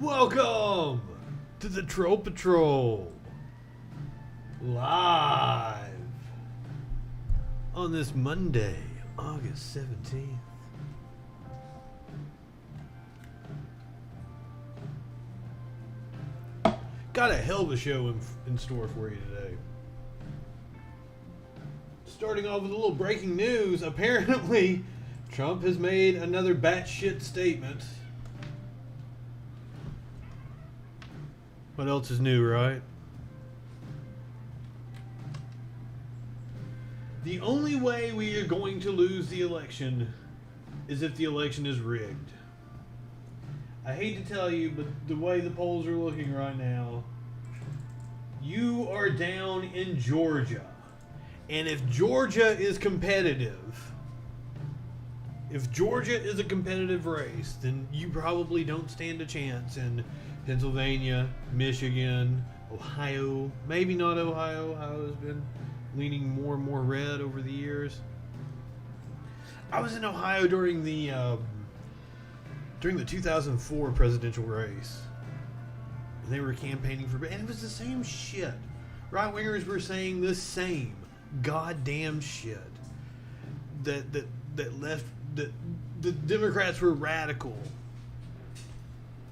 Welcome to the Troll Patrol, live on this Monday, August 17th. Got a hell of a show in store for you today. Starting off with a little breaking news. Apparently, Trump has made another batshit statement. What else is new, right? The only way we are going to lose the election is if the election is rigged. I hate to tell you, but the way the polls are looking right now, you are down in Georgia. And if Georgia is competitive, if Georgia is a competitive race, then you probably don't stand a chance in Pennsylvania, Michigan, Ohio. Maybe not Ohio. Ohio has been leaning more and more red over the years. I was in Ohio during the 2004 presidential race. And they were campaigning for, and it was the same shit. Right wingers were saying the same goddamn shit. That the Democrats were radical.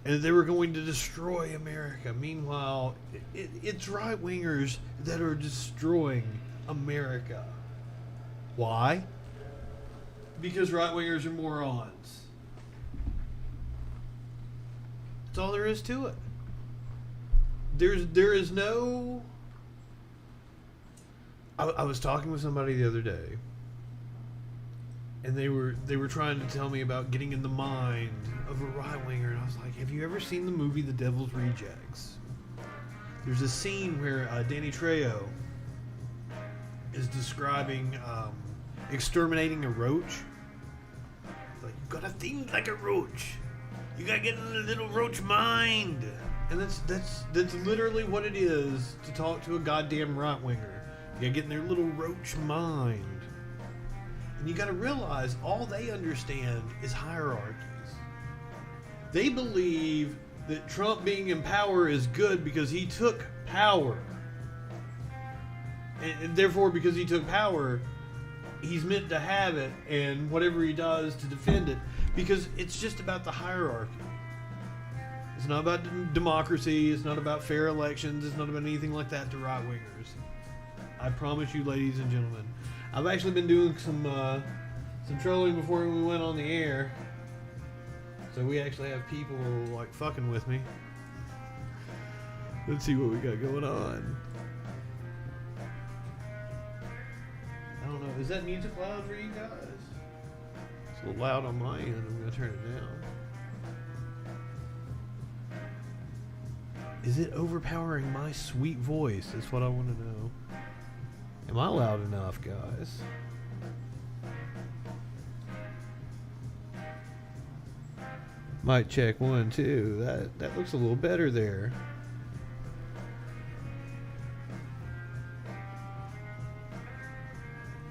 And they were going to destroy America. Meanwhile, it's right-wingers that are destroying America. Why? Because right-wingers are morons. That's all there is to it. There is no... I was talking with somebody the other day, and they were trying to tell me about getting in the mind of a right-winger, and I was like, have you ever seen the movie The Devil's Rejects? There's a scene where Danny Trejo is describing exterminating a roach. He's like, you gotta think like a roach. You gotta get in the little roach mind. And that's literally what it is to talk to a goddamn right-winger. You gotta get in their little roach mind. And you gotta realize all they understand is hierarchies. They believe that Trump being in power is good because he took power. And therefore, because he took power, he's meant to have it, and whatever he does to defend it, because it's just about the hierarchy. It's not about democracy, it's not about fair elections, it's not about anything like that to right-wingers. I promise you, ladies and gentlemen. I've actually been doing some trolling before we went on the air. So we actually have people like fucking with me. Let's see what we got going on. I don't know. Is that music loud for you guys? It's a little loud on my end. I'm going to turn it down. Is it overpowering my sweet voice? That's what I want to know. Am I loud enough, guys? Might check 1, 2. That looks a little better there.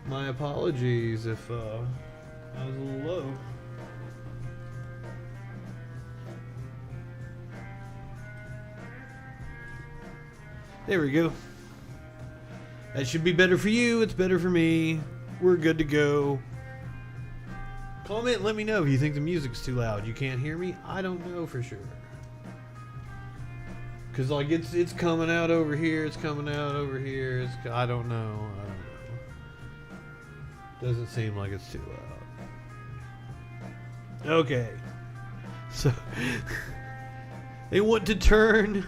My apologies if I was a little low. There we go. That should be better for you. It's better for me. We're good to go. Comment and let me know if you think the music's too loud. You can't hear me? I don't know for sure. Cause like it's coming out over here. It's coming out over here. I don't know. Doesn't seem like it's too loud. Okay. So they want to turn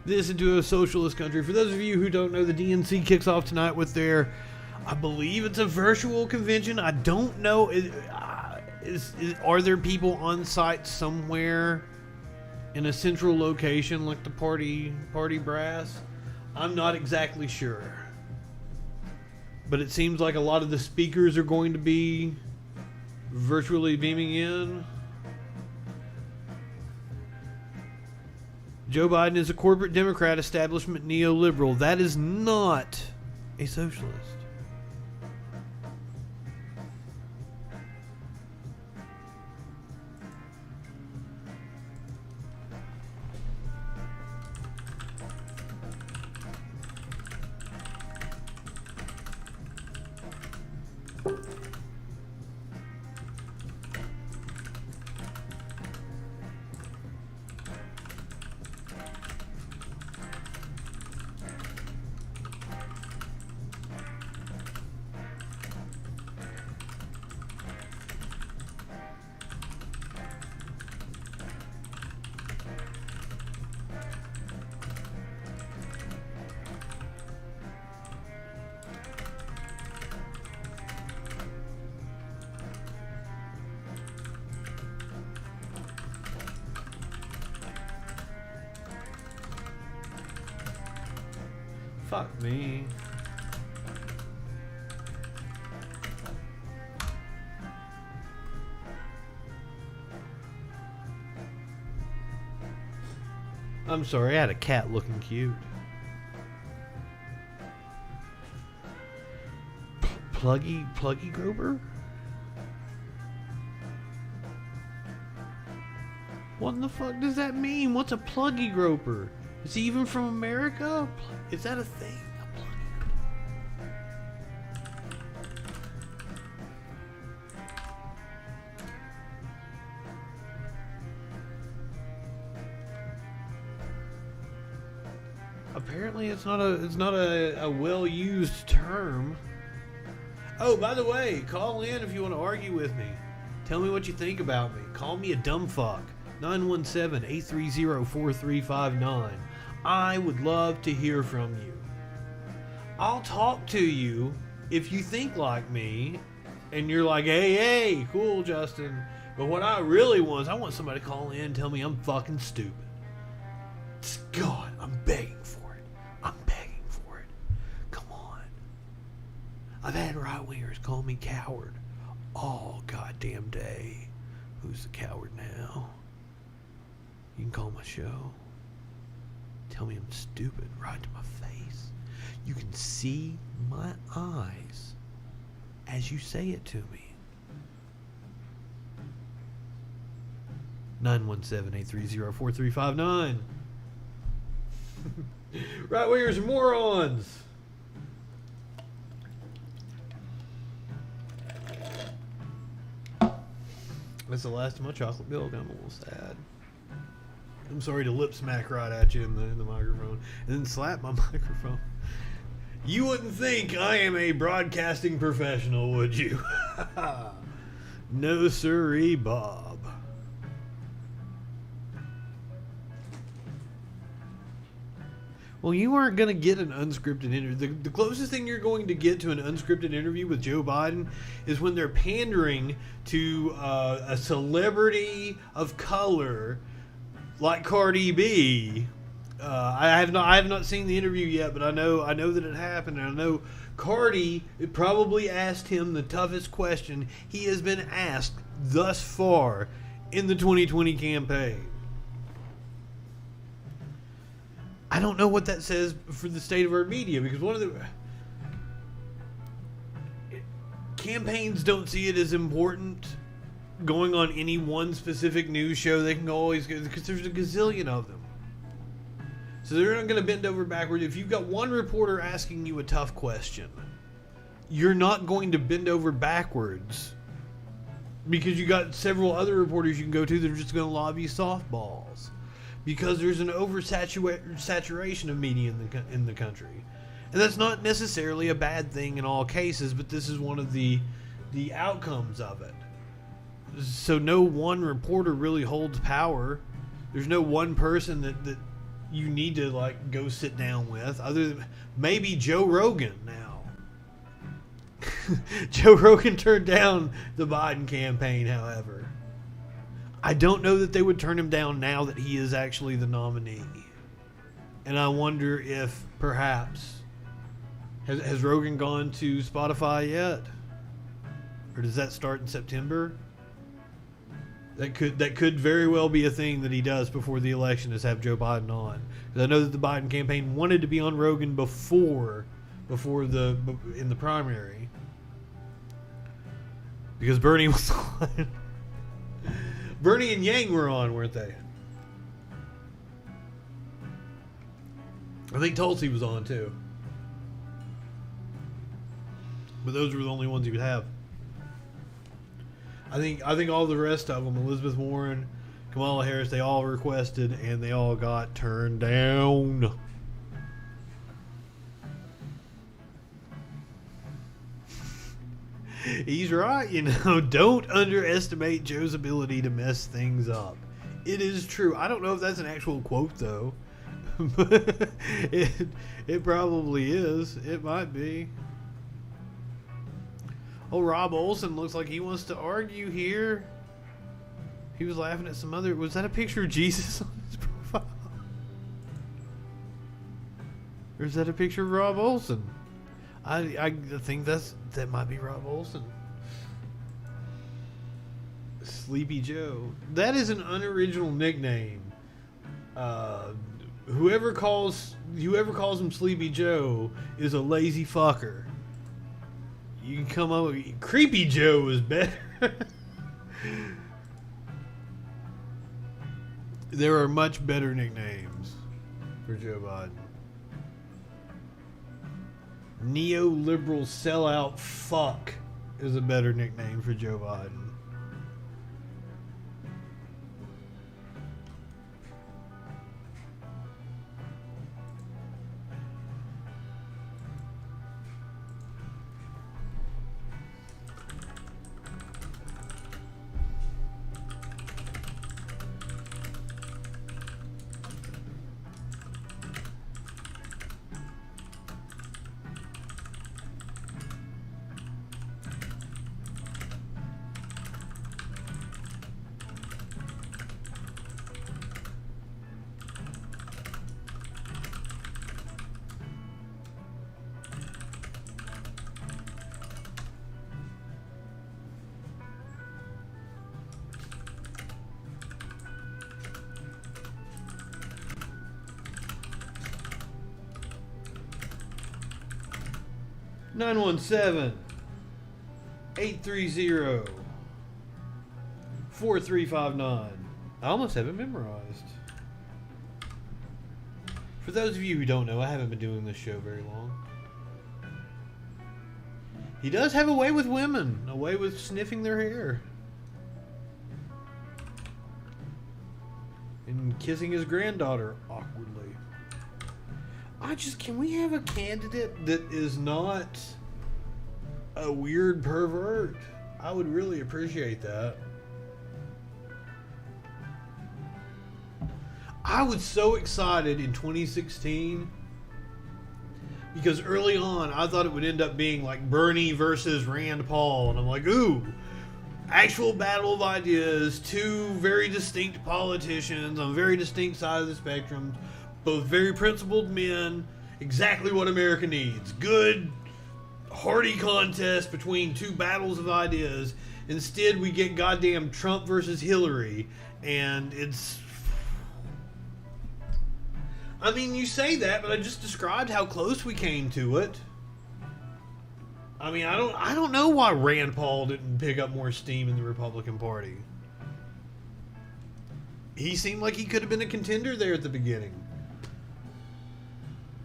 this into a socialist country. For those of you who don't know, the DNC kicks off tonight with their, I believe it's a virtual convention. I don't know. Are there people on site somewhere in a central location like the party brass? I'm not exactly sure. But it seems like a lot of the speakers are going to be virtually beaming in. Joe Biden is a corporate Democrat, establishment neoliberal. That is not a socialist. Fuck me. I'm sorry, I had a cat looking cute. Pluggy Groper? What the fuck does that mean? What's a pluggy groper? Is he even from America? Is that a thing? A pluggy groper? Apparently it's not a well-used term. Oh, by the way, call in if you want to argue with me. Tell me what you think about me. Call me a dumb fuck. 917-830-4359. I would love to hear from you. I'll talk to you if you think like me and you're like, hey, cool, Justin. But what I really want is I want somebody to call in and tell me I'm fucking stupid. God, I'm begging for it. I'm begging for it. Come on. I've had right-wingers call me coward all goddamn day. Who's the coward now? You can call my show. Tell me I'm stupid right to my face. You can see my eyes as you say it to me. 917-830-4359. Right-wingers are morons. That's the last of my chocolate milk. I'm a little sad. I'm sorry to lip smack right at you in the microphone and then slap my microphone. You wouldn't think I am a broadcasting professional, would you? No sirree, Bob. Well, you aren't going to get an unscripted interview. The closest thing you're going to get to an unscripted interview with Joe Biden is when they're pandering to a celebrity of color like Cardi B. I have not seen the interview yet, but I know that it happened, and I know Cardi probably asked him the toughest question he has been asked thus far in the 2020 campaign. I don't know what that says for the state of our media, because one of the campaigns don't see it as important going on any one specific news show. They can always go, because there's a gazillion of them. So they're not going to bend over backward. If you've got one reporter asking you a tough question, you're not going to bend over backwards because you got several other reporters you can go to that are just going to lob you softballs. Because there's an oversaturation of media in the country. And that's not necessarily a bad thing in all cases, but this is one of the outcomes of it. So no one reporter really holds power. There's no one person that you need to like go sit down with, other than maybe Joe Rogan now. Joe Rogan turned down the Biden campaign, however. I don't know that they would turn him down now that he is actually the nominee. And I wonder if perhaps has Rogan gone to Spotify yet? Or does that start in September? That could very well be a thing that he does before the election, is have Joe Biden on. Because I know that the Biden campaign wanted to be on Rogan before in the primary. Because Bernie was on. Bernie and Yang were on, weren't they? I think Tulsi was on too. But those were the only ones you could have. I think all the rest of them, Elizabeth Warren, Kamala Harris, they all requested and they all got turned down. He's right, don't underestimate Joe's ability to mess things up. It is true. I don't know if that's an actual quote though. But it probably is. It might be. Oh, Rob Olson looks like he wants to argue here. He was laughing at some other... Was that a picture of Jesus on his profile? Or is that a picture of Rob Olson? I think that might be Rob Olson. Sleepy Joe. That is an unoriginal nickname. Whoever calls him Sleepy Joe is a lazy fucker. You can come up with Creepy Joe is better. There are much better nicknames for Joe Biden. Neoliberal sellout fuck is a better nickname for Joe Biden. Nine 830-4359. I almost have it memorized. For those of you who don't know, I haven't been doing this show very long. He does have a way with women, a way with sniffing their hair. And kissing his granddaughter awkwardly. Can we have a candidate that is not a weird pervert? I would really appreciate that. I was so excited in 2016 because early on I thought it would end up being like Bernie versus Rand Paul, and I'm like, ooh, actual battle of ideas, two very distinct politicians on very distinct sides of the spectrum, both very principled men, exactly what America needs. Good, hearty contest between two battles of ideas. Instead, we get goddamn Trump versus Hillary, and it's... I mean, you say that, but I just described how close we came to it. I mean, I don't know why Rand Paul didn't pick up more steam in the Republican Party. He seemed like he could have been a contender there at the beginning.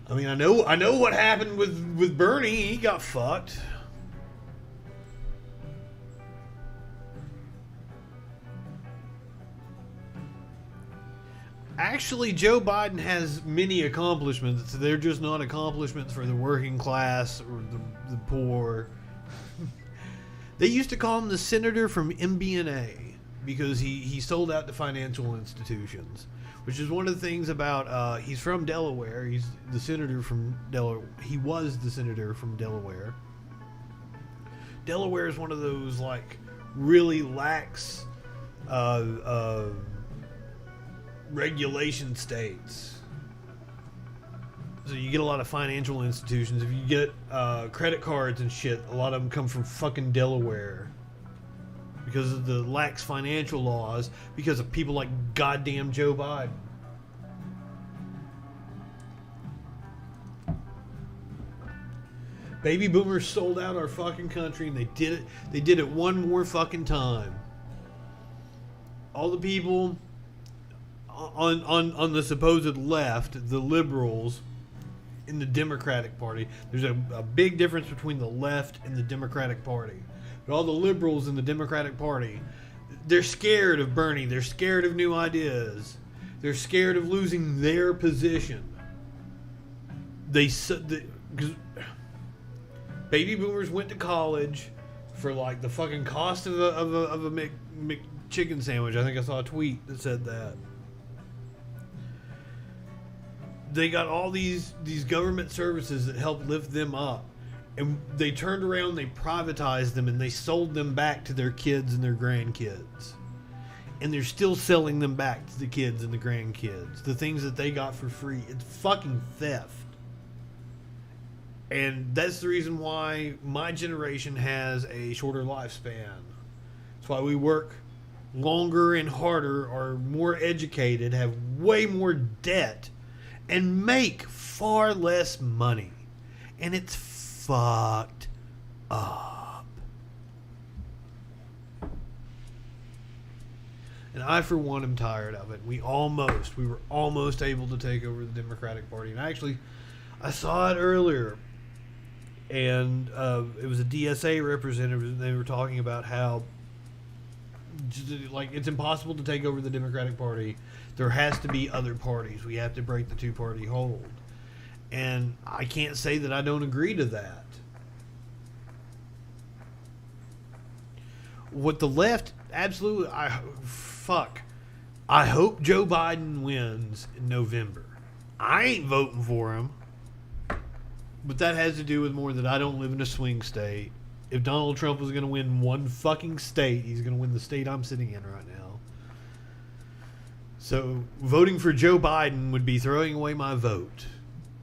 I mean, I know what happened with Bernie. He got fucked. Actually, Joe Biden has many accomplishments. They're just not accomplishments for the working class or the poor. They used to call him the senator from MBNA because he sold out to financial institutions. Which is one of the things about, he's from Delaware. He's the senator from Delaware. He was the senator from Delaware. Delaware is one of those, like, really lax regulation states. So you get a lot of financial institutions. If you get credit cards and shit, a lot of them come from fucking Delaware. Because of the lax financial laws, because of people like goddamn Joe Biden. Baby boomers sold out our fucking country, and they did it one more fucking time. All the people on the supposed left, the liberals in the Democratic Party, there's a big difference between the left and the Democratic Party. But all the liberals in the Democratic Party, they're scared of Bernie. They're scared of new ideas. They're scared of losing their position. Because baby boomers went to college for like the fucking cost of a McChicken sandwich. I think I saw a tweet that said that. They got all these government services that help lift them up. And they turned around, they privatized them, and they sold them back to their kids and their grandkids. And they're still selling them back to the kids and the grandkids. The things that they got for free. It's fucking theft. And that's the reason why my generation has a shorter lifespan. That's why we work longer and harder, are more educated, have way more debt, and make far less money. And it's fucked up. And I, for one, am tired of it. We were almost able to take over the Democratic Party. And actually, I saw it earlier. And it was a DSA representative, and they were talking about how, like, it's impossible to take over the Democratic Party. There has to be other parties. We have to break the two-party hold. And I can't say that I don't agree to that. What the left absolutely... I hope Joe Biden wins in November. I ain't voting for him. But that has to do with more that I don't live in a swing state. If Donald Trump was going to win one fucking state, he's going to win the state I'm sitting in right now. So voting for Joe Biden would be throwing away my vote.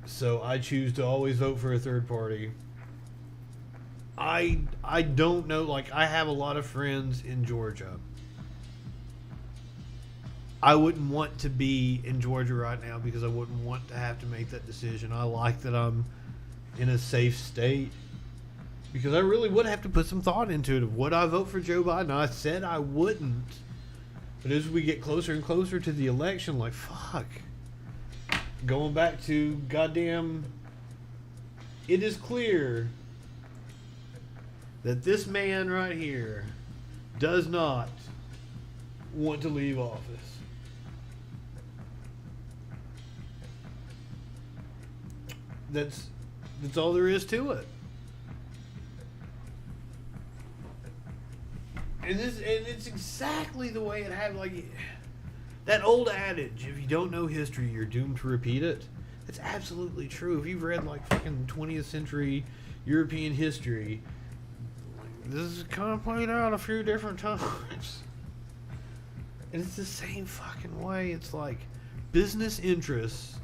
So I choose to always vote for a third party. I don't know. Like, I have a lot of friends in Georgia. I wouldn't want to be in Georgia right now because I wouldn't want to have to make that decision. I like that I'm in a safe state, because I really would have to put some thought into it. Would I vote for Joe Biden? I said I wouldn't, but as we get closer and closer to the election, like, fuck, going back to goddamn, it is clear that this man right here does not want to leave office. That's all there is to it. And it's exactly the way it happened. Like, that old adage, if you don't know history, you're doomed to repeat it. It's absolutely true. If you've read, like, fucking 20th century European history, this is kind of played out a few different times. And it's the same fucking way. It's like business interests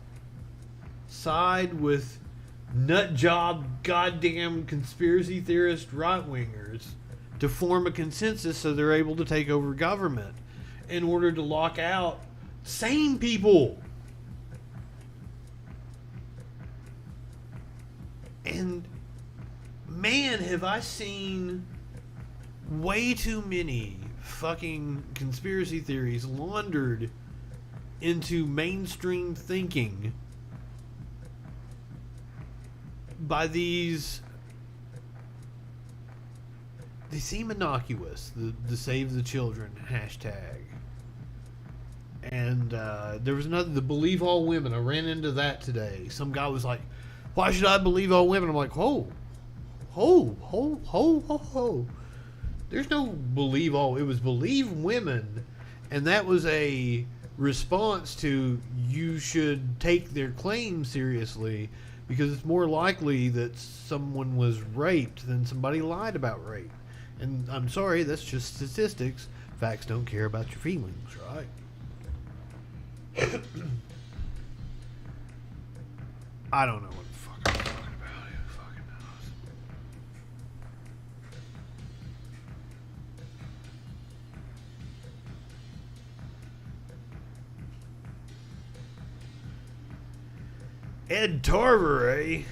side with nut job goddamn conspiracy theorist right-wingers to form a consensus so they're able to take over government in order to lock out sane people. And man, have I seen way too many fucking conspiracy theories laundered into mainstream thinking by these. They seem innocuous, the Save the Children hashtag. And there was another, the Believe All Women. I ran into that today. Some guy was like, why should I believe all women? I'm like, ho. There's no believe all. It was believe women. And that was a response to, you should take their claim seriously, because it's more likely that someone was raped than somebody lied about rape. And I'm sorry, that's just statistics. Facts don't care about your feelings, right? I don't know what the fuck I'm talking about. Who fucking knows? Ed Tarver, eh?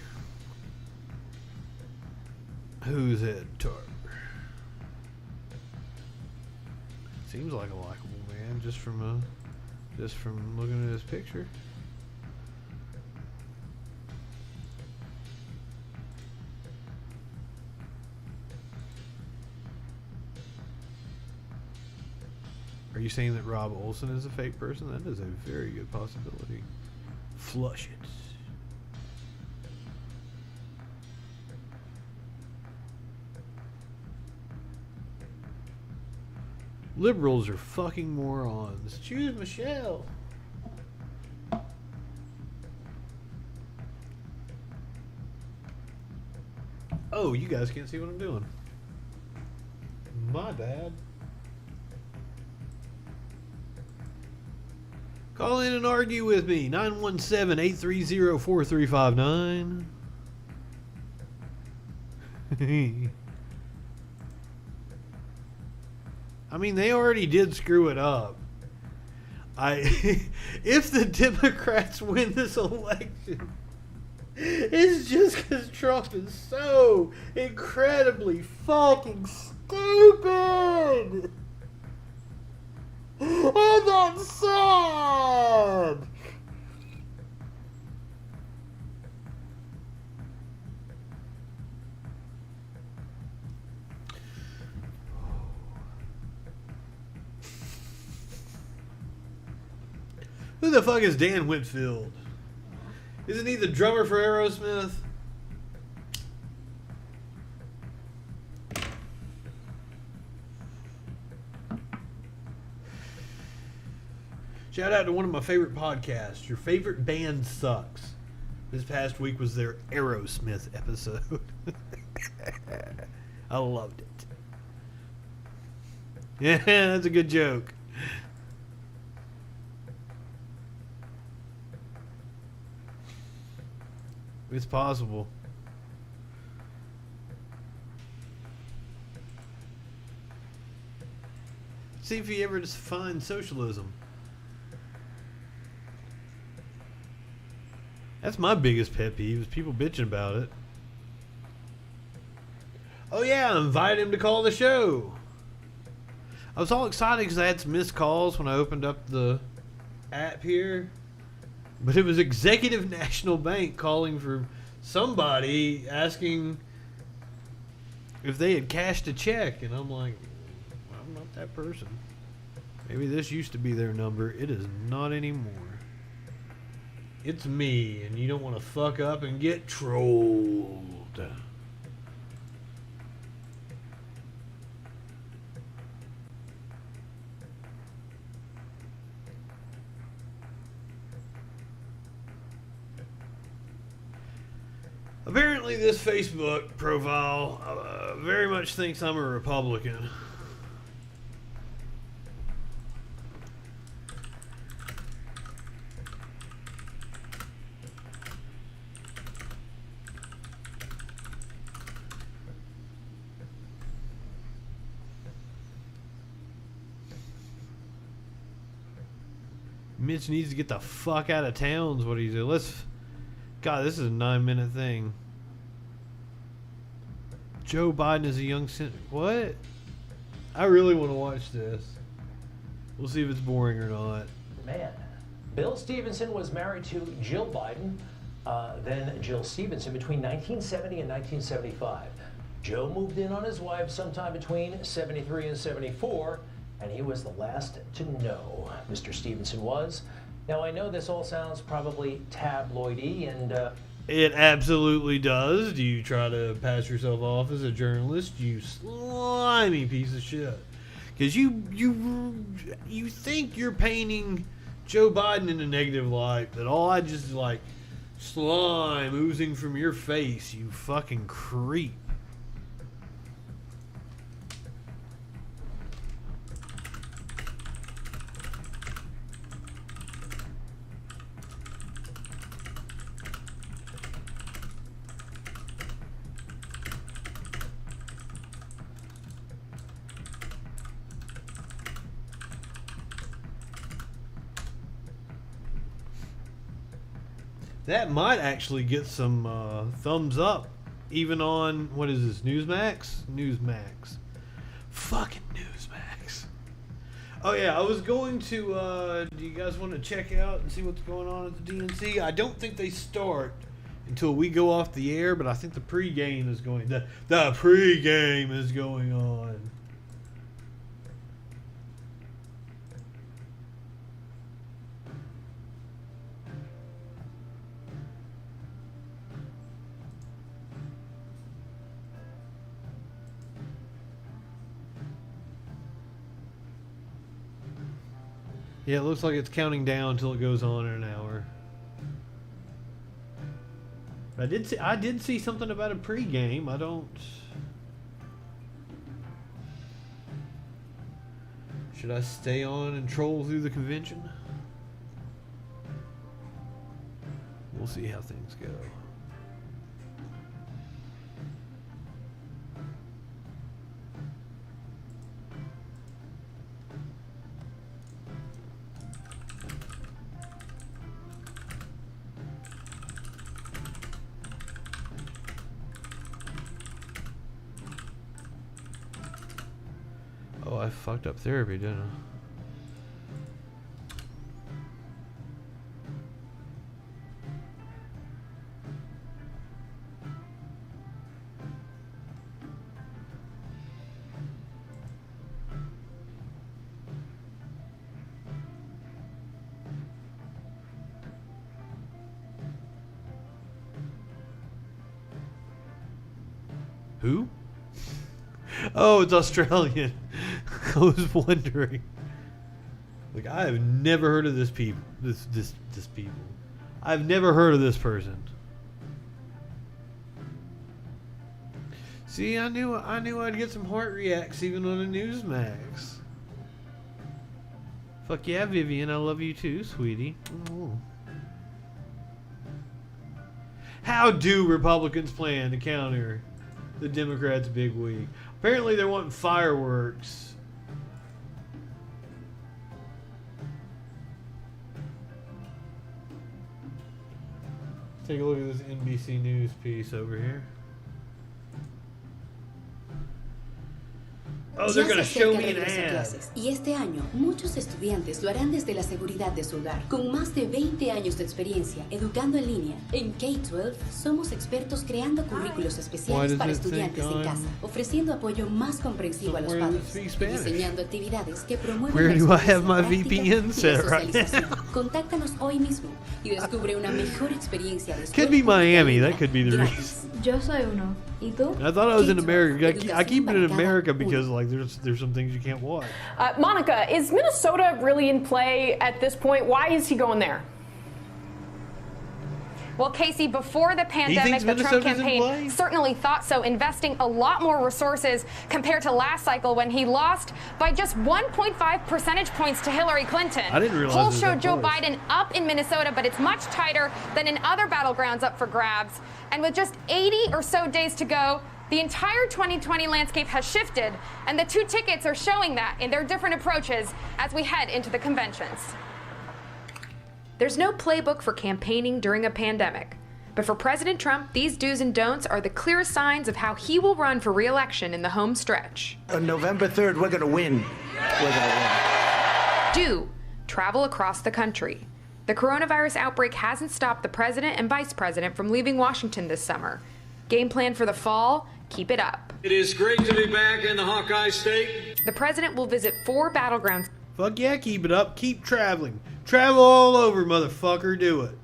Who's Ed Tarver? Seems like a likable man just from looking at his picture. Are you saying that Rob Olson is a fake person? That is a very good possibility. Flush it. Liberals are fucking morons. Choose Michelle. Oh, you guys can't see what I'm doing. My bad. Call in and argue with me. 917-830-4359. I mean, they already did screw it up. If the Democrats win this election, it's just because Trump is so incredibly fucking stupid. And that's sad. Who the fuck is Dan Whitfield? Isn't he the drummer for Aerosmith? Shout out to one of my favorite podcasts. Your favorite band sucks. This past week was their Aerosmith episode. I loved it. Yeah, that's a good joke. It's possible. See if he ever defines socialism. That's my biggest pet peeve, is people bitching about it. Oh yeah, I invited him to call the show. I was all excited because I had some missed calls when I opened up the app here. But it was Executive National Bank calling for somebody, asking if they had cashed a check. And I'm like, well, I'm not that person. Maybe this used to be their number. It is not anymore. It's me, and you don't want to fuck up and get trolled. Apparently this Facebook profile very much thinks I'm a Republican. Mitch needs to get the fuck out of town is what he's doing. God, this is a 9-minute thing. Joe Biden is a young what? I really want to watch this. We'll see if it's boring or not. Man, Bill Stevenson was married to Jill Biden, then Jill Stevenson, between 1970 and 1975. Joe moved in on his wife sometime between 73 and 74, and he was the last to know Mr. Stevenson was. Now, I know this all sounds probably tabloidy and... It absolutely does. Do you try to pass yourself off as a journalist? You slimy piece of shit. Because you think you're painting Joe Biden in a negative light, that all I just like slime oozing from your face, you fucking creep. That might actually get some thumbs up, even on, what is this, Newsmax? Newsmax. Fucking Newsmax. Oh yeah, I was going to, do you guys want to check out and see what's going on at the DNC? I don't think they start until we go off the air, but I think the pregame is going, the pregame is going on. Yeah, it looks like it's counting down until it goes on in an hour. I did see something about a pregame. I don't. Should I stay on and troll through the convention? We'll see how things go. Oh, I fucked up therapy, didn't I? Who? Oh, it's Australian. I was wondering. Like, I have never heard of this people. This people. I've never heard of this person. See, I knew I'd get some heart reacts even on a Newsmax. Fuck yeah, Vivian. I love you too, sweetie. Ooh. How do Republicans plan to counter the Democrats' big week? Apparently they're wanting fireworks. Take a look at this NBC News piece over here. Oh, they're going to show me an ad. Y este año, muchos estudiantes lo harán desde la seguridad de su hogar, con más de 20 años de experiencia educando en línea. En K-12 somos expertos creando currículos especiales para estudiantes en casa, ofreciendo apoyo más comprensivo a los padres, diseñando actividades que promueven Where do I have my práctica VPN y set la right socialización. now? Contáctanos hoy mismo y descubre una mejor experiencia de Could be Miami. That could be the reason. Yo soy uno. ¿Y tú? I thought I was in America. I keep it in America because like there's some things you can't watch. Monica, is Minnesota really in play at this point? Why is he going there? Well, Casey, before the pandemic, the Trump campaign certainly thought so, investing a lot more resources compared to last cycle when he lost by just 1.5 percentage points to Hillary Clinton. I didn't realize polls showed Joe close. Biden up in Minnesota, but it's much tighter than in other battlegrounds up for grabs. And with just 80 or so days to go, the entire 2020 landscape has shifted, and the two tickets are showing that in their different approaches as we head into the conventions. There's no playbook for campaigning during a pandemic. But for President Trump, these do's and don'ts are the clearest signs of how he will run for re-election in the home stretch. On November 3rd, we're going to win. We're going to win. Do travel across the country. The coronavirus outbreak hasn't stopped the president and vice president from leaving Washington this summer. Game plan for the fall, keep it up. It is great to be back in the Hawkeye State. The president will visit 4 battlegrounds. Fuck yeah, keep it up. Keep traveling. Travel all over, motherfucker. Do it.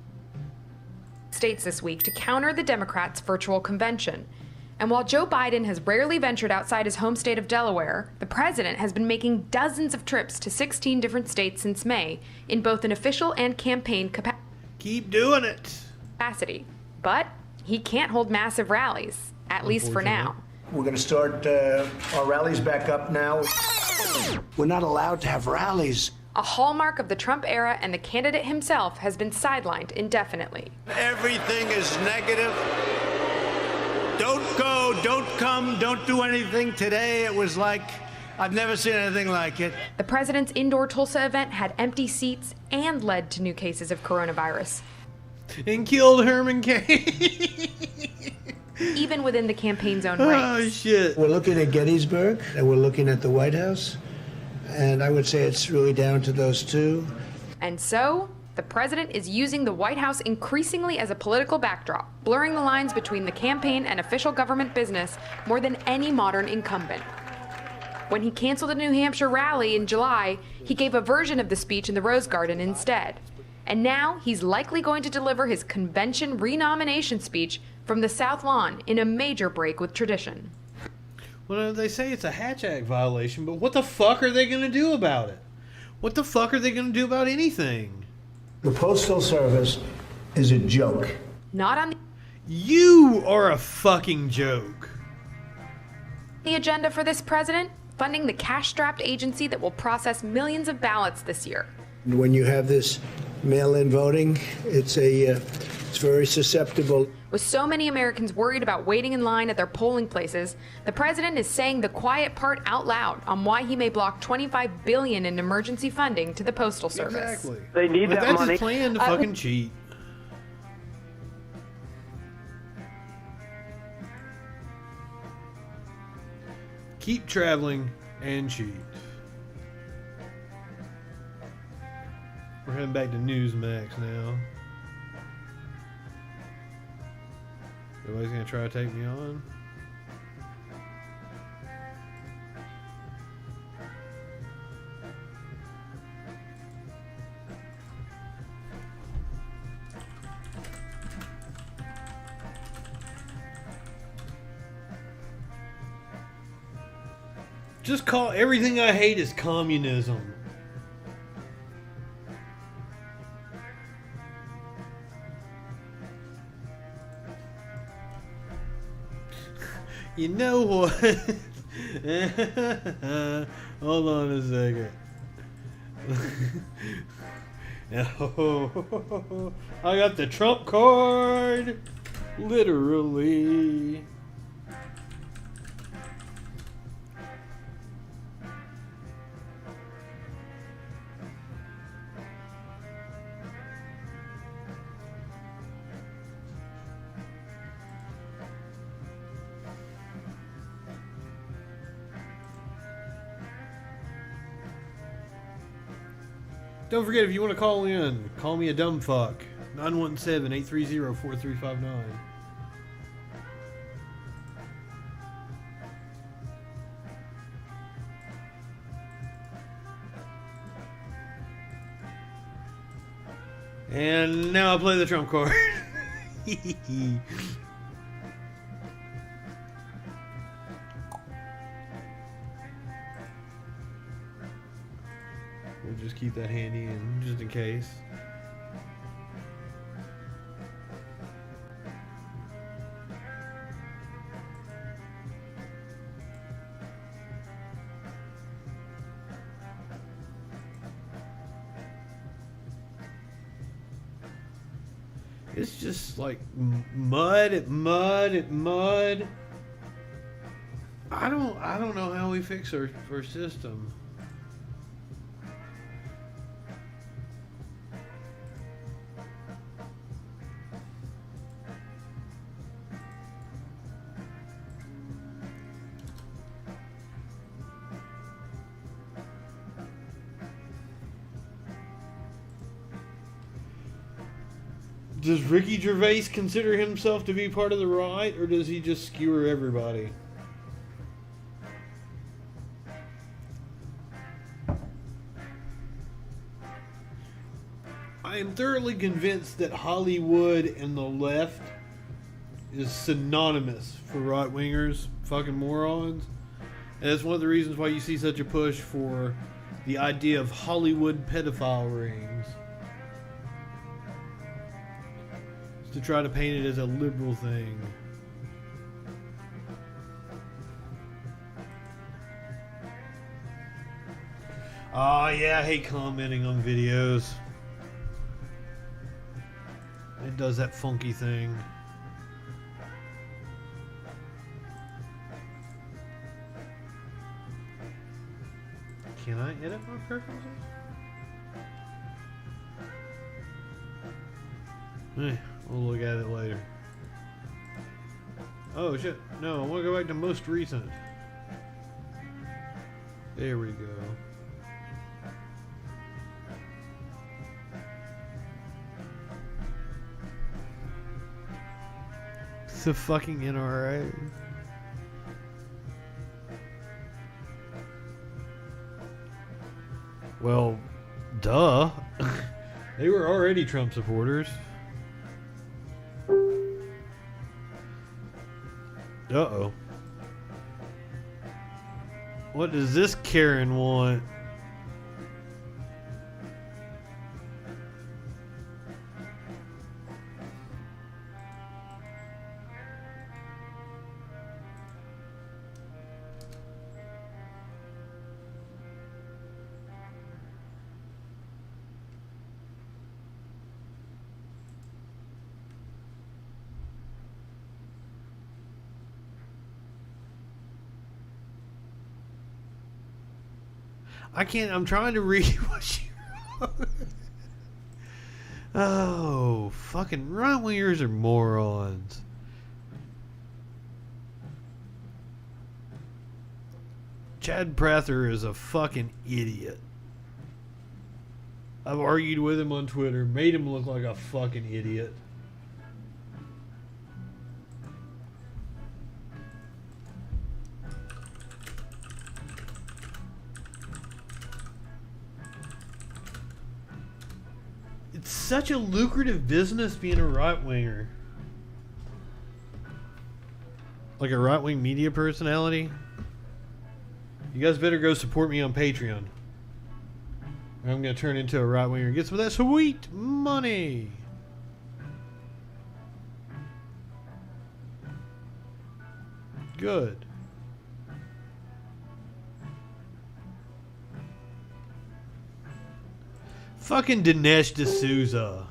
States this week to counter the Democrats' virtual convention. And while Joe Biden has rarely ventured outside his home state of Delaware, the president has been making dozens of trips to 16 different states since May in both an official and campaign Keep doing it. capacity. But he can't hold massive rallies, at least for now. We're going to start our rallies back up now. We're not allowed to have rallies. A hallmark of the Trump era, and the candidate himself has been sidelined indefinitely. Everything is negative. Don't go, don't come, don't do anything. Today it was like, I've never seen anything like it. The president's indoor Tulsa event had empty seats and led to new cases of coronavirus. And killed Herman Cain. Even within the campaign's own Oh, ranks. shit. We're looking at Gettysburg, and we're looking at the White House. And I would say it's really down to those two. And so, the president is using the White House increasingly as a political backdrop, blurring the lines between the campaign and official government business more than any modern incumbent. When he canceled a New Hampshire rally in July, he gave a version of the speech in the Rose Garden instead. And now he's likely going to deliver his convention renomination speech from the South Lawn in a major break with tradition. Well, they say it's a Hatch Act violation, but what the fuck are they going to do about it? What the fuck are they going to do about anything? The Postal Service is a joke. Not on You are a fucking joke. the agenda for this president, funding the cash-strapped agency that will process millions of ballots this year. When you have this mail-in voting, it's very susceptible. With so many Americans worried about waiting in line at their polling places, the president is saying the quiet part out loud on why he may block $25 billion in emergency funding to the Postal Service. Exactly. They need But that that's money. his plan to fucking cheat. Keep traveling. and cheat. We're heading back to Newsmax now. Nobody's gonna try to take me on. Just call everything I hate is communism. You know what? Hold on a second. Oh, I got the Trump card. Literally. Don't forget, if you want to call in, call me a dumb fuck. 917-830-4359. And now I play the Trump card. We'll just keep that handy and just in case. It's just like mud. I don't know how we fix our system. Does Ricky Gervais consider himself to be part of the right, or does he just skewer everybody? I am thoroughly convinced that Hollywood and the left is synonymous for right-wingers, fucking morons. And that's one of the reasons why you see such a push for the idea of Hollywood pedophile rings. To try to paint it as a liberal thing. Oh yeah, I hate commenting on videos. It does that funky thing. Can I edit my preferences? We'll look at it later. Oh shit, no, I want to go back to most recent. There we go. It's a fucking NRA. Well, duh. They were already Trump supporters. Uh-oh. What does this Karen want? I can't, I'm trying to read what she wrote. Oh, fucking right-wingers are morons. Chad Prather is a fucking idiot. I've argued with him on Twitter, made him look like a fucking idiot. It's such a lucrative business being a right-winger. Like a right-wing media personality. You guys better go support me on Patreon. I'm going to turn into a right-winger and get some of that sweet money. Good. Fucking Dinesh D'Souza.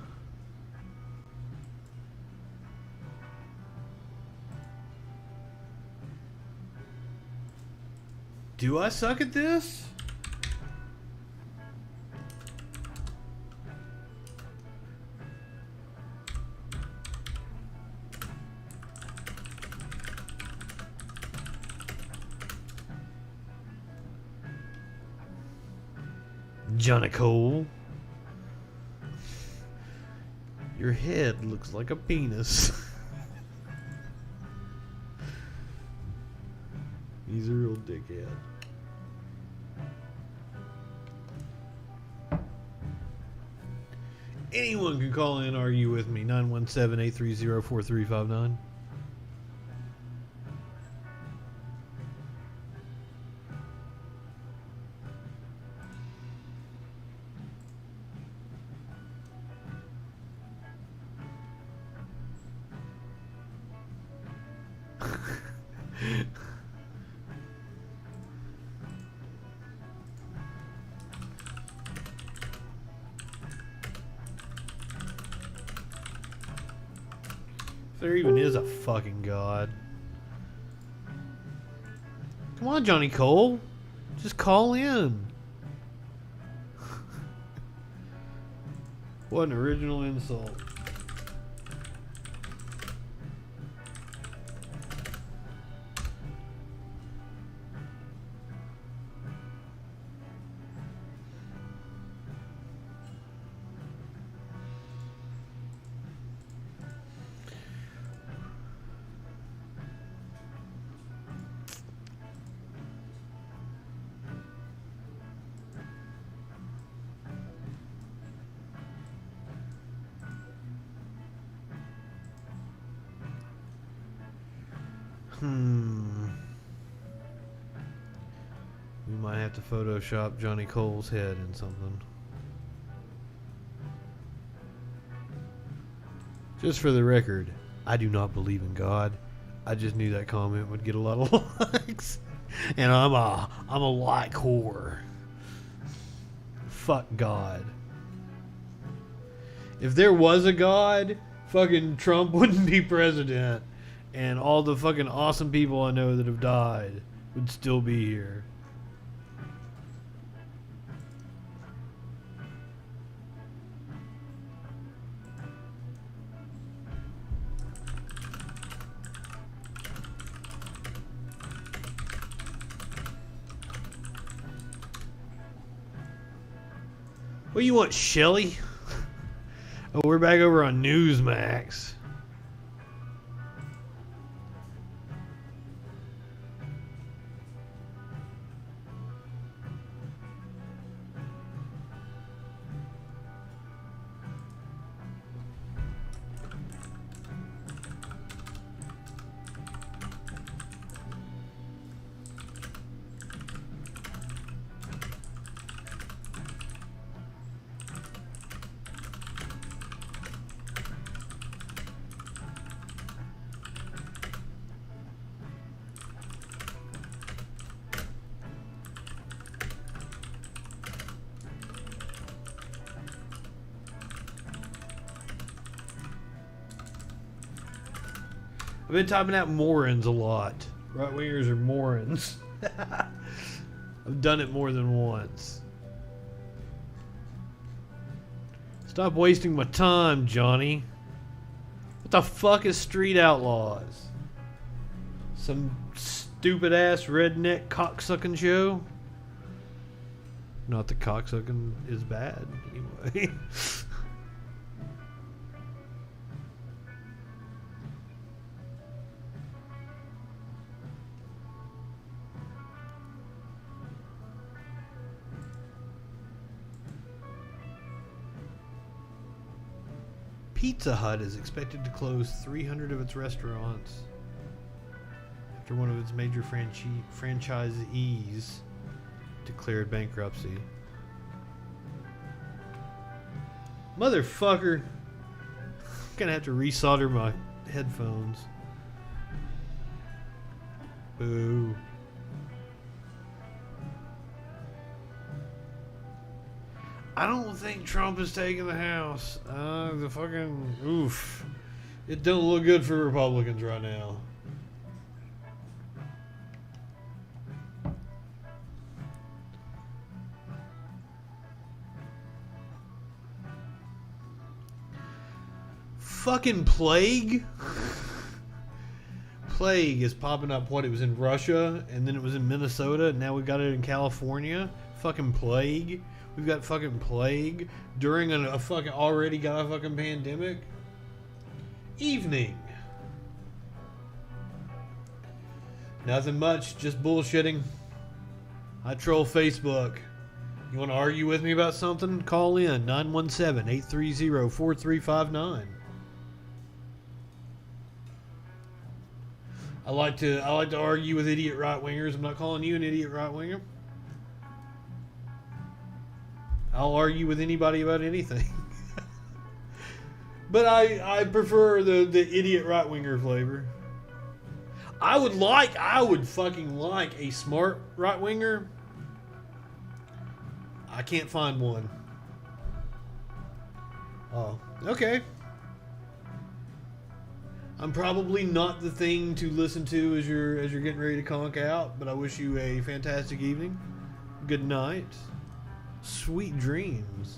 Do I suck at this? Johnny Cole. Your head looks like a penis. He's a real dickhead. Anyone can call in and argue with me. 917-830-4359. There even is a fucking God. Come on, Johnny Cole. Just call in. What an original insult. We might have to Photoshop Johnny Cole's head in something. Just for the record, I do not believe in God. I just knew that comment would get a lot of likes. And I'm a like whore. Fuck God. If there was a God, fucking Trump wouldn't be president. And all the fucking awesome people I know that have died would still be here. What you want, Shelly? Oh, we're back over on Newsmax. I've been typing out Morons a lot. Right wingers are Morons. I've done it more than once. Stop wasting my time, Johnny. What the fuck is Street Outlaws? Some stupid ass redneck cocksucking show. Not that cocksucking is bad, anyway. Pizza Hut is expected to close 300 of its restaurants after one of its major franchisees declared bankruptcy. Motherfucker. I'm gonna have to resolder my headphones. Boo. I don't think Trump is taking the House. The fucking oof. It don't look good for Republicans right now. Fucking plague. Plague is popping up. What, it was in Russia, and then it was in Minnesota, and now we got it in California. Fucking plague. We've got fucking plague during a fucking already got a fucking pandemic. Evening. Nothing much, just bullshitting. I troll Facebook. You want to argue with me about something? Call in 917-830-4359. I like to argue with idiot right-wingers. I'm not calling you an idiot right-winger. I'll argue with anybody about anything. But I prefer the idiot right-winger flavor. I would fucking like a smart right-winger. I can't find one. Oh, okay. I'm probably not the thing to listen to as you're getting ready to conk out, but I wish you a fantastic evening. Good night. Sweet dreams.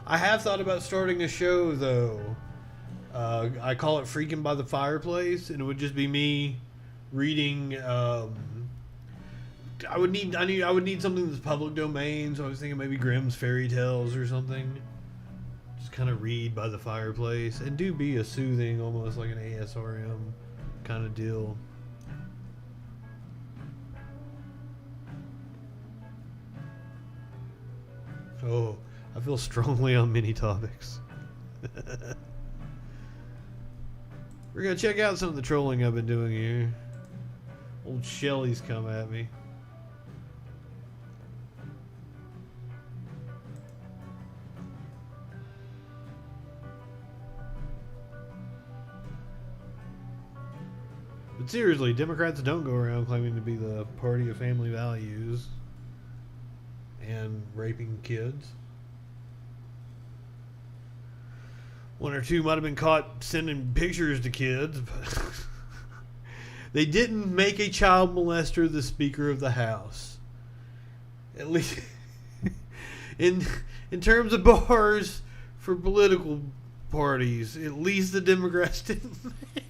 I have thought about starting a show though. I call it Freakin' by the Fireplace, and it would just be me reading. I would need something that's public domain, so I was thinking maybe Grimm's fairy tales or something. Just kind of read by the fireplace and do be a soothing, almost like an ASRM kind of deal. Oh, I feel strongly on many topics. We're going to check out some of the trolling I've been doing here. Old Shelly's come at me. But seriously, Democrats don't go around claiming to be the party of family values and raping kids. One or two might have been caught sending pictures to kids, but they didn't make a child molester the Speaker of the House. At least in terms of bars for political parties, at least the Democrats didn't make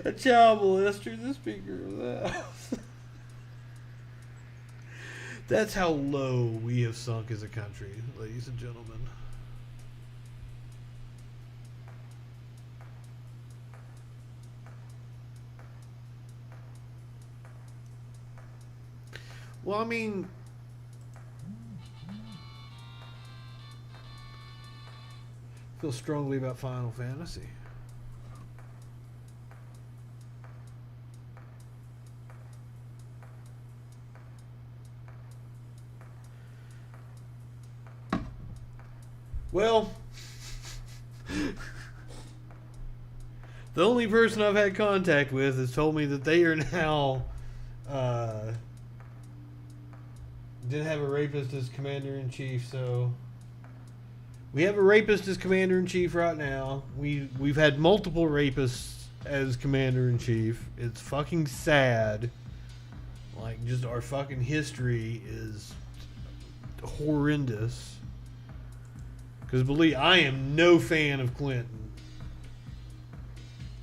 a child molester the Speaker of the House. That's how low we have sunk as a country, ladies and gentlemen. Well, I mean, I feel strongly about Final Fantasy. Well, the only person I've had contact with has told me that they are now didn't have a rapist as commander-in-chief, so we have a rapist as commander-in-chief right now. We've had multiple rapists as commander-in-chief. It's fucking sad. Like, just our fucking history is horrendous. Because believe I am no fan of Clinton.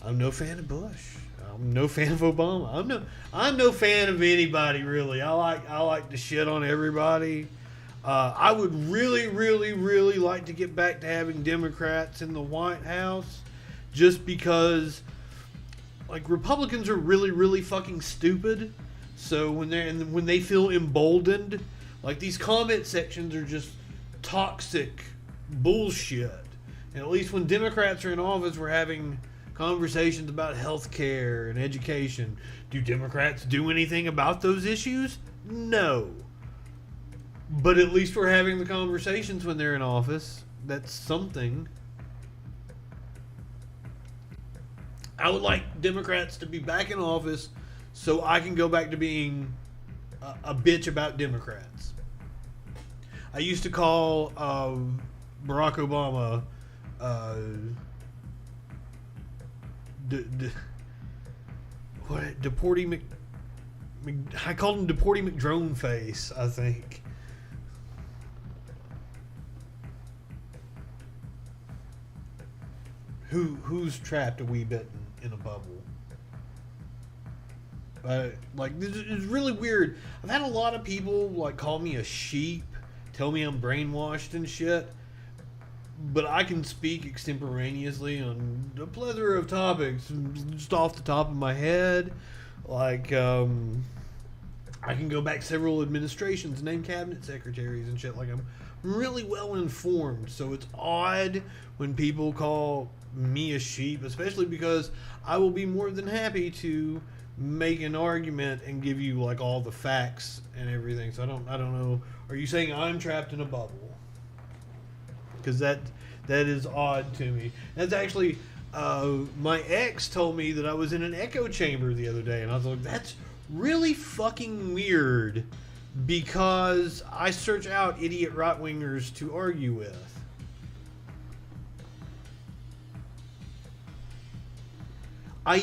I'm no fan of Bush. I'm no fan of Obama. I'm no fan of anybody really. I like to shit on everybody. I would really, really, really like to get back to having Democrats in the White House, just because, like, Republicans are really, really fucking stupid. So when they feel emboldened, like, these comment sections are just toxic bullshit. And at least when Democrats are in office, we're having conversations about health care and education. Do Democrats do anything about those issues? No. But at least we're having the conversations when they're in office. That's something. I would like Democrats to be back in office so I can go back to being a bitch about Democrats. I used to call Barack Obama I called him Deporty McDrone Face, I think. Who's trapped a wee bit in a bubble? Like, this is really weird. I've had a lot of people like call me a sheep, tell me I'm brainwashed and shit. But I can speak extemporaneously on a plethora of topics just off the top of my head. Like, I can go back several administrations, name cabinet secretaries and shit. Like, I'm really well informed. So it's odd when people call me a sheep, especially because I will be more than happy to make an argument and give you like all the facts and everything. So I don't know. Are you saying I'm trapped in a bubble? Because that is odd to me. That's actually my ex told me that I was in an echo chamber the other day, and I was like, that's really fucking weird, because I search out idiot right-wingers to argue with.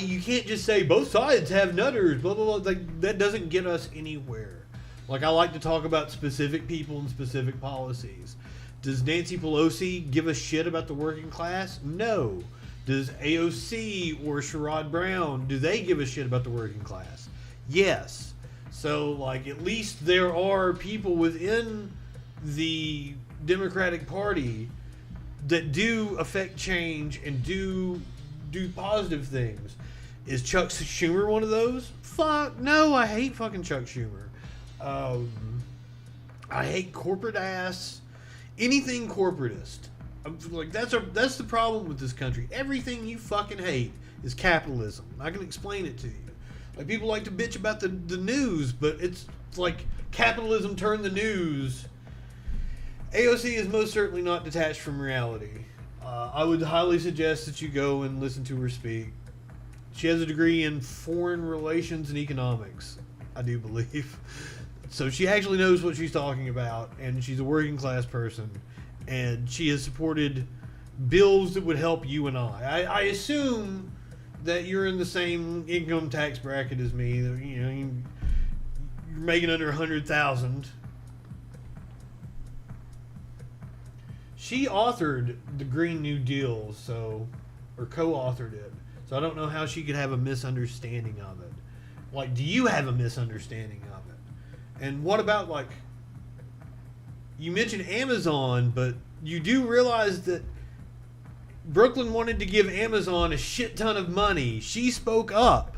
You can't just say both sides have nutters, blah blah blah. Like, that doesn't get us anywhere. Like, I like to talk about specific people and specific policies. Does Nancy Pelosi give a shit about the working class? No. Does AOC or Sherrod Brown, do they give a shit about the working class? Yes. So, like, at least there are people within the Democratic Party that do affect change and do positive things. Is Chuck Schumer one of those? Fuck no, I hate fucking Chuck Schumer. I hate corporate ass. Anything corporatist. Like, that's the problem with this country. Everything you fucking hate is capitalism. I can explain it to you. Like, people like to bitch about the news, but it's like capitalism turned the news. AOC is most certainly not detached from reality. I would highly suggest that you go and listen to her speak. She has a degree in foreign relations and economics, I do believe. So she actually knows what she's talking about, and she's a working class person, and she has supported bills that would help you and I assume that you're in the same income tax bracket as me. You know, you're making under 100,000. She authored the Green New Deal, or co-authored it. So I don't know how she could have a misunderstanding of it. Like, do you have a misunderstanding of it? And what about, like, you mentioned Amazon, but you do realize that Brooklyn wanted to give Amazon a shit ton of money. She spoke up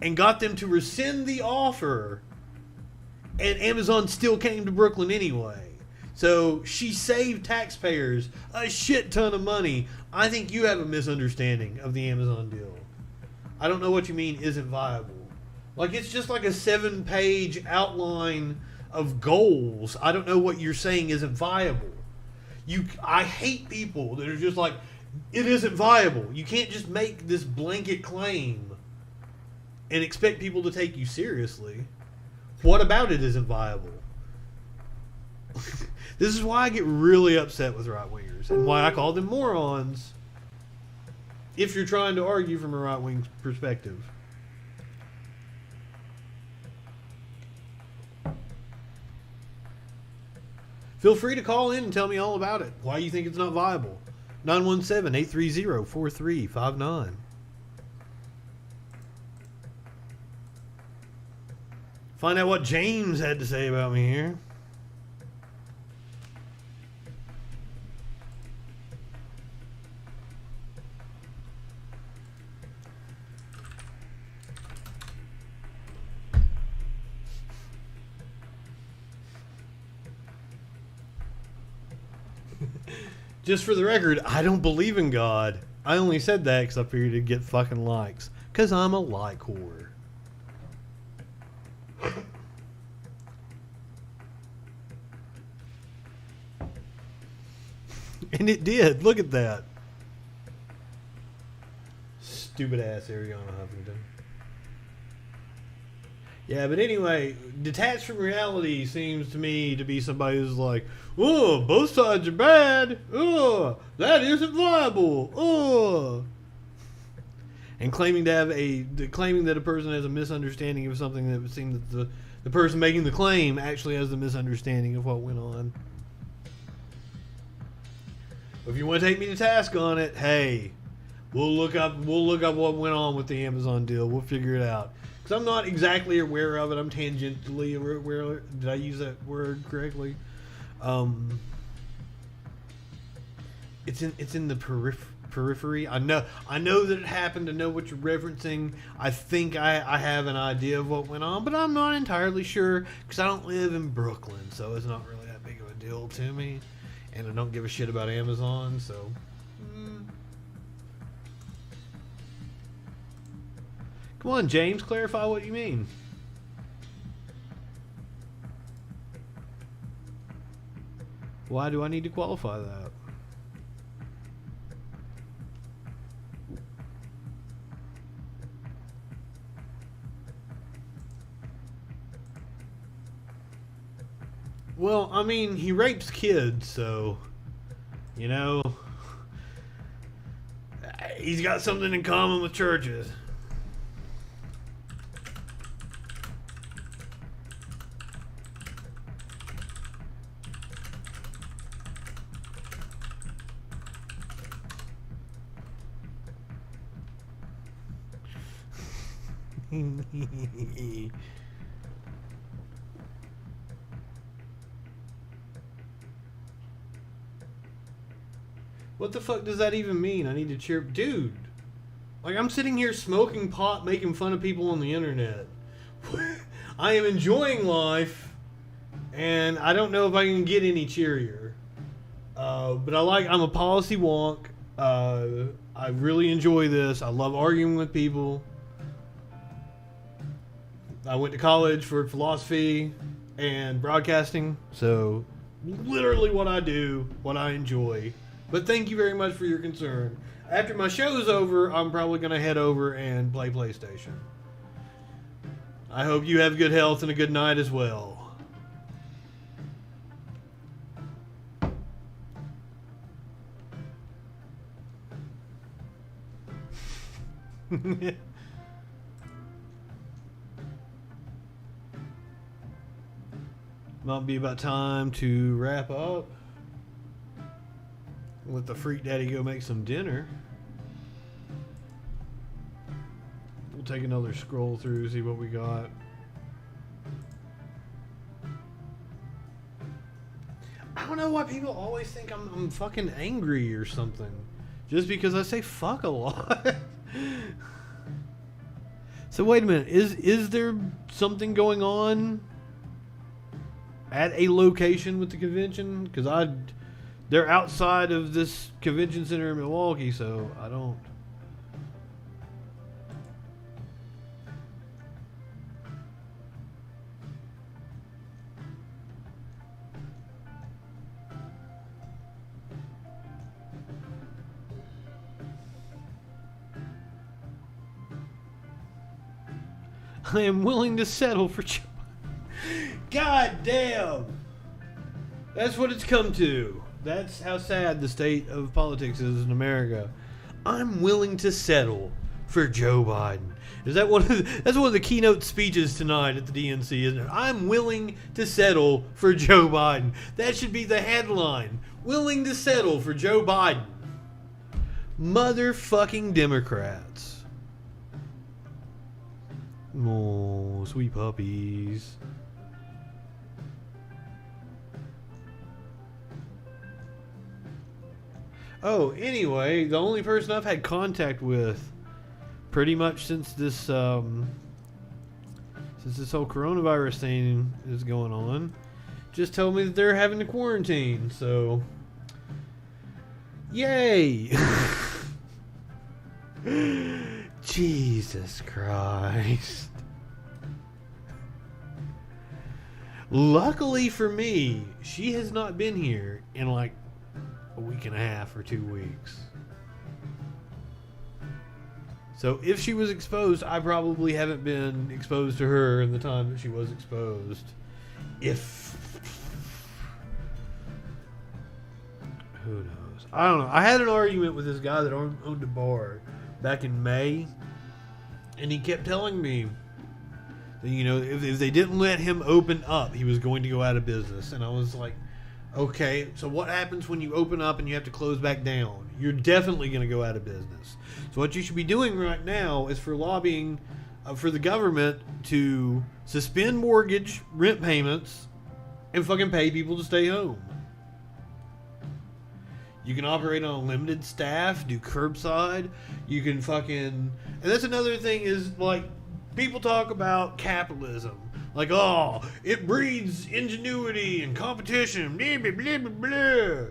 and got them to rescind the offer, and Amazon still came to Brooklyn anyway. So she saved taxpayers a shit ton of money. I think you have a misunderstanding of the Amazon deal. I don't know what you mean isn't viable. Like, it's just like a 7-page outline of goals. I don't know what you're saying isn't viable. I hate people that are just like, it isn't viable. You can't just make this blanket claim and expect people to take you seriously. What about it isn't viable? This is why I get really upset with right-wingers, and why I call them morons if you're trying to argue from a right-wing perspective. Feel free to call in and tell me all about it. Why you think it's not viable. 917-830-4359. Find out what James had to say about me here. Just for the record, I don't believe in God. I only said that because I figured it'd get fucking likes. Because I'm a like whore. And it did. Look at that. Stupid ass Ariana Huffington. Yeah, but anyway, detached from reality seems to me to be somebody who's like, oh, both sides are bad. Oh, that isn't viable. Oh. And claiming that a person has a misunderstanding of something that would seem that the person making the claim actually has the misunderstanding of what went on. If you want to take me to task on it, hey, we'll look up what went on with the Amazon deal. We'll figure it out. Because I'm not exactly aware of it. I'm tangentially aware. Did I use that word correctly? It's in the periphery. I know that it happened. I know what you're referencing. I think I have an idea of what went on, but I'm not entirely sure because I don't live in Brooklyn, so it's not really that big of a deal to me. And I don't give a shit about Amazon, so... Come on, James, clarify what you mean. Why do I need to qualify that? Well, I mean, he rapes kids, so, you know, he's got something in common with churches. What the fuck does that even mean? I need to cheer... Dude! Like, I'm sitting here smoking pot, making fun of people on the internet. I am enjoying life, and I don't know if I can get any cheerier. But I'm a policy wonk. I really enjoy this. I love arguing with people. I went to college for philosophy and broadcasting, so literally what I do, what I enjoy. But thank you very much for your concern. After my show's over, I'm probably going to head over and play PlayStation. I hope you have good health and a good night as well. Might be about time to wrap up. Let the freak daddy go make some dinner. We'll take another scroll through, see what we got. I don't know why people always think I'm fucking angry or something. Just because I say fuck a lot. So wait a minute, is there something going on at a location with the convention? Because they're outside of this convention center in Milwaukee, so I don't... I am willing to settle for... God damn! That's what it's come to. That's how sad the state of politics is in America. I'm willing to settle for Joe Biden. That's one of the keynote speeches tonight at the DNC, isn't it? I'm willing to settle for Joe Biden. That should be the headline. Willing to settle for Joe Biden. Motherfucking Democrats. Oh, sweet puppies. Oh, anyway, the only person I've had contact with pretty much since this whole coronavirus thing is going on just told me that they're having to quarantine, so yay. Jesus Christ. Luckily for me, she has not been here in like a week and a half or 2 weeks. So if she was exposed, I probably haven't been exposed to her in the time that she was exposed. Who knows? I don't know. I had an argument with this guy that owned a bar back in May, and he kept telling me that, you know, if they didn't let him open up, he was going to go out of business. And I was like, okay, so what happens when you open up and you have to close back down? You're definitely going to go out of business. So what you should be doing right now is for lobbying for the government to suspend mortgage, rent payments, and fucking pay people to stay home. You can operate on a limited staff, do curbside. You can fucking... And that's another thing is, like, people talk about capitalism. Like, oh, it breeds ingenuity and competition. Blah, blah, blah, blah, blah.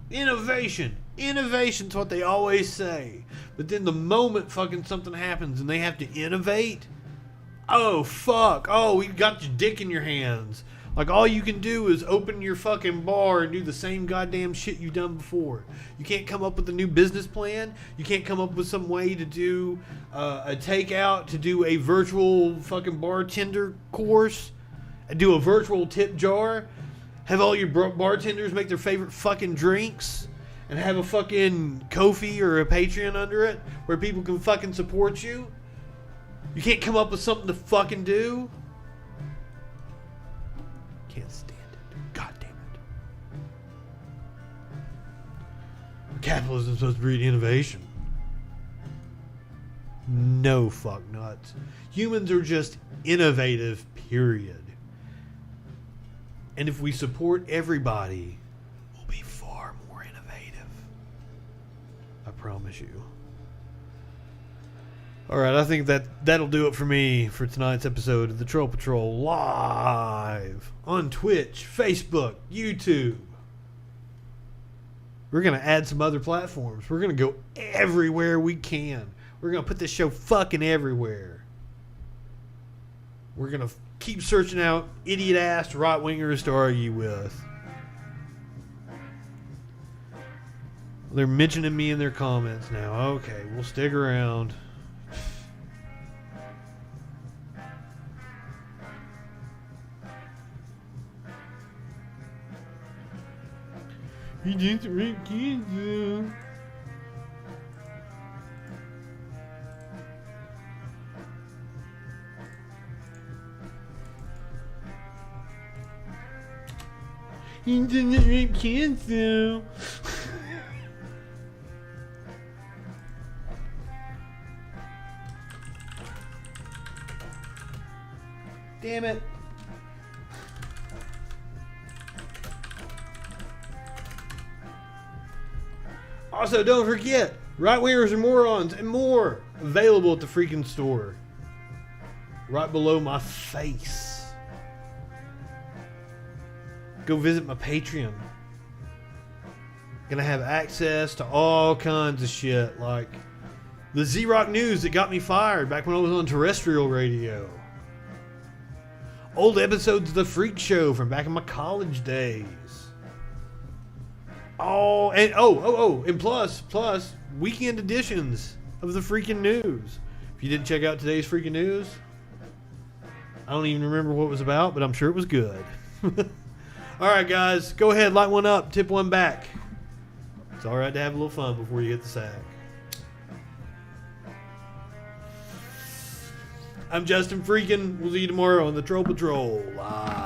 Innovation. Innovation's what they always say. But then the moment fucking something happens and they have to innovate, oh, fuck. Oh, you got your dick in your hands. Like, all you can do is open your fucking bar and do the same goddamn shit you've done before. You can't come up with a new business plan. You can't come up with some way to do a takeout, to do a virtual fucking bartender course, and do a virtual tip jar. Have all your bartenders make their favorite fucking drinks, and have a fucking Ko-fi or a Patreon under it where people can fucking support you. You can't come up with something to fucking do. Can't stand it. God damn it. Capitalism is supposed to breed innovation. No fuck nuts. Humans are just innovative, period. And if we support everybody, we'll be far more innovative. I promise you. Alright, I think that'll do it for me for tonight's episode of the Troll Patrol live on Twitch, Facebook, YouTube. We're going to add some other platforms. We're going to go everywhere we can. We're going to put this show fucking everywhere. We're going to keep searching out idiot-ass right-wingers to argue with. They're mentioning me in their comments now. Okay, we'll stick around. You just read kids. You didn't rape kids though. Damn it. Also, don't forget, right-wingers are morons and more available at the freaking store. Right below my face. Go visit my Patreon. Gonna have access to all kinds of shit, like the Z-Rock news that got me fired back when I was on terrestrial radio. Old episodes of The Freak Show from back in my college days. Oh, and plus weekend editions of the freaking news. If you didn't check out today's freaking news, I don't even remember what it was about, but I'm sure it was good. Alright guys, go ahead, light one up, tip one back. It's alright to have a little fun before you hit the sack. I'm Justin Freakin. We'll see you tomorrow on the Troll Patrol Live.